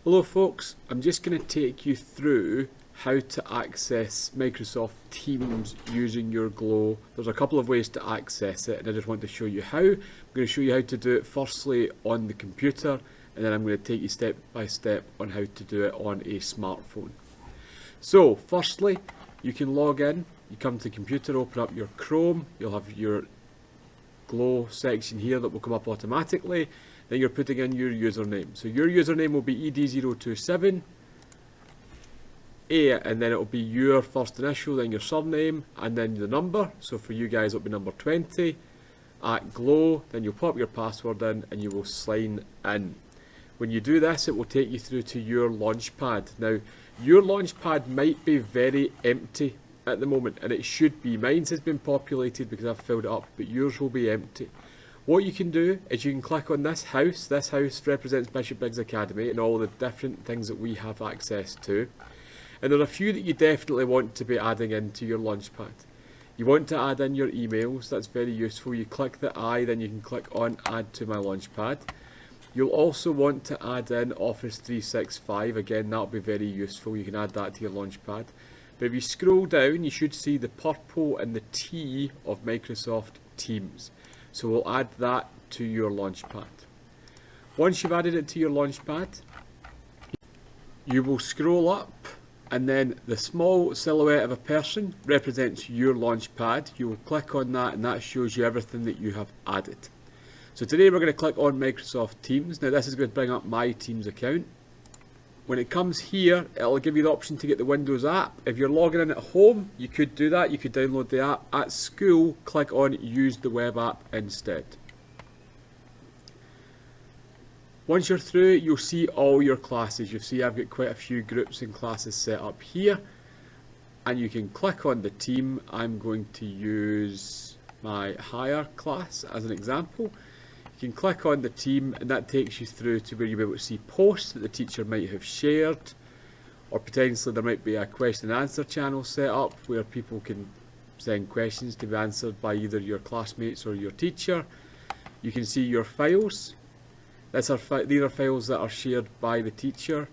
Hello folks, I'm just going to take you through how to access Microsoft Teams using your Glow. There's a couple of ways to access it and I just want to show you how. I'm going to show you how to do it firstly on the computer, and then I'm going to take you step by step on how to do it on a smartphone. So firstly, you can log in, you come to the computer, open up your Chrome, you'll have your Glow section here that will come up automatically. Then you're putting in your username. So your username will be ed027, and then it will be your first initial, then your surname, and then the number. So for you guys, it'll be number 20 at Glow. Then you'll pop your password in and you will sign in. When you do this, it will take you through to your Launchpad. Now, your Launchpad might be very empty at the moment, and it should be. Mine has been populated because I've filled it up, but yours will be empty. What you can do is you can click on this house. This house represents Bishop Briggs Academy and all the different things that we have access to. And there are a few that you definitely want to be adding into your Launchpad. You want to add in your emails, that's very useful. You click the I, then you can click on Add to My Launchpad. You'll also want to add in Office 365, again that'll be very useful, you can add that to your Launchpad. But if you scroll down, you should see the purple and the T of Microsoft Teams. So we'll add that to your Launchpad. Once you've added it to your Launchpad, you will scroll up, and then the small silhouette of a person represents your Launchpad. You will click on that and that shows you everything that you have added. So today we're going to click on Microsoft Teams. Now this is going to bring up my Teams account. When it comes here, it'll give you the option to get the Windows app. If you're logging in at home, you could do that. You could download the app. At school, click on Use the web app instead. Once you're through, you'll see all your classes. You'll see I've got quite a few groups and classes set up here. And you can click on the team. I'm going to use my higher class as an example. You can click on the team and that takes you through to where you'll be able to see posts that the teacher might have shared, or potentially there might be a question and answer channel set up where people can send questions to be answered by either your classmates or your teacher. You can see your files. These are files that are shared by the teacher,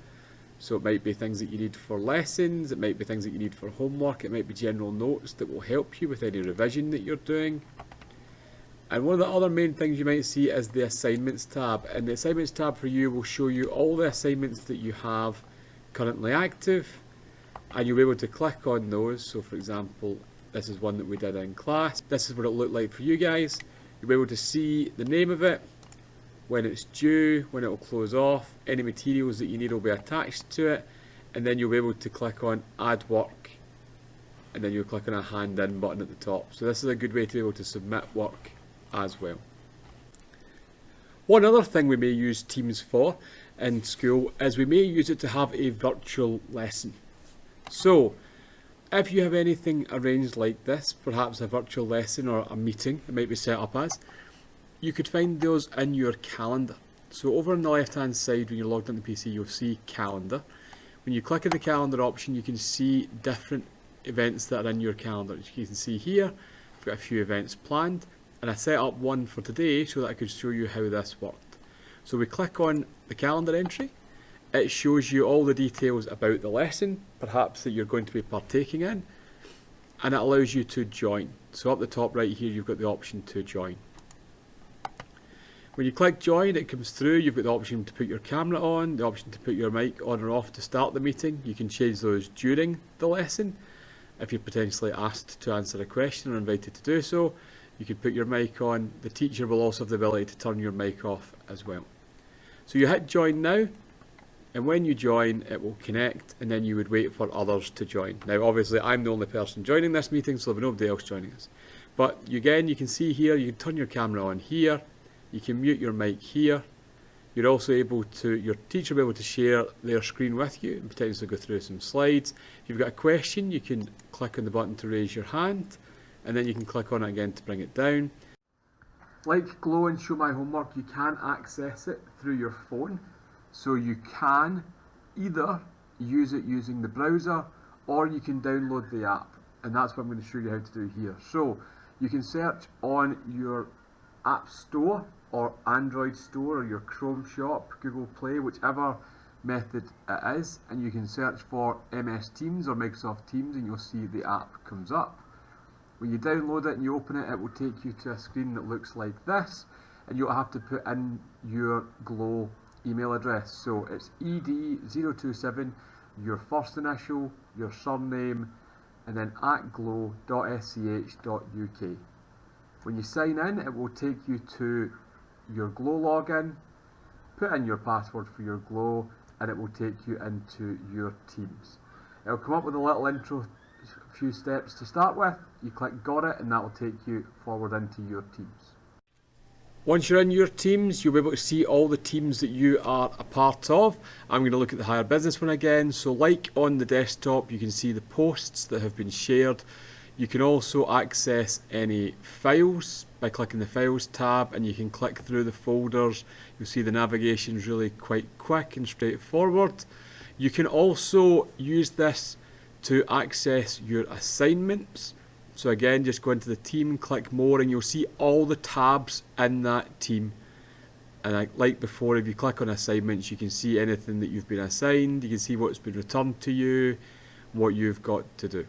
so it might be things that you need for lessons, it might be things that you need for homework, it might be general notes that will help you with any revision that you're doing. And one of the other main things you might see is the Assignments tab, and the Assignments tab for you will show you all the assignments that you have currently active, and you'll be able to click on those. So for example, this is one that we did in class. This is what it looked like for you guys. You'll be able to see the name of it, when it's due, when it will close off, any materials that you need will be attached to it, and then you'll be able to click on Add Work, and then you'll click on a Hand In button at the top. So this is a good way to be able to submit work as well. One other thing we may use Teams for in school is we may use it to have a virtual lesson. So if you have anything arranged like this, perhaps a virtual lesson or a meeting it might be set up as, you could find those in your calendar. So over on the left hand side when you're logged into the PC, you'll see calendar. When you click on the calendar option, you can see different events that are in your calendar. As you can see here, I've got a few events planned, and I set up one for today so that I could show you how this worked. So we click on the calendar entry, it shows you all the details about the lesson, perhaps that you're going to be partaking in, and it allows you to join. So up the top right here, you've got the option to join. When you click join, it comes through, you've got the option to put your camera on, the option to put your mic on or off to start the meeting. You can change those during the lesson. If you're potentially asked to answer a question or invited to do so, you can put your mic on. The teacher will also have the ability to turn your mic off as well. So you hit join now, and when you join it will connect, and then you would wait for others to join. Now obviously I'm the only person joining this meeting, so there'll be nobody else joining us. But again, you can see here, you can turn your camera on here, you can mute your mic here. You're also able to, your teacher will be able to share their screen with you and potentially go through some slides. If you've got a question, you can click on the button to raise your hand, and then you can click on it again to bring it down. Like Glow and Show My Homework, you can access it through your phone. So you can either use it using the browser, or you can download the app. And that's what I'm going to show you how to do here. So you can search on your App Store or Android Store or your Chrome shop, Google Play, whichever method it is, and you can search for MS Teams or Microsoft Teams and you'll see the app comes up. When you download it and you open it, it will take you to a screen that looks like this, and you'll have to put in your Glow email address. So it's ed027, your first initial, your surname, and then @glow.sch.uk. When you sign in, it will take you to your Glow login, put in your password for your Glow, and it will take you into your Teams. It will come up with a little intro, a few steps to start with. You click got it, and that will take you forward into your Teams. Once you're in your Teams, you'll be able to see all the teams that you are a part of. I'm going to look at the Hire Business one again. So like on the desktop, you can see the posts that have been shared. You can also access any files by clicking the Files tab, and you can click through the folders. You'll see the navigation is really quite quick and straightforward. You can also use this to access your assignments. So again, just go into the team, click more, and you'll see all the tabs in that team. And like before, if you click on assignments, you can see anything that you've been assigned. You can see what's been returned to you, what you've got to do.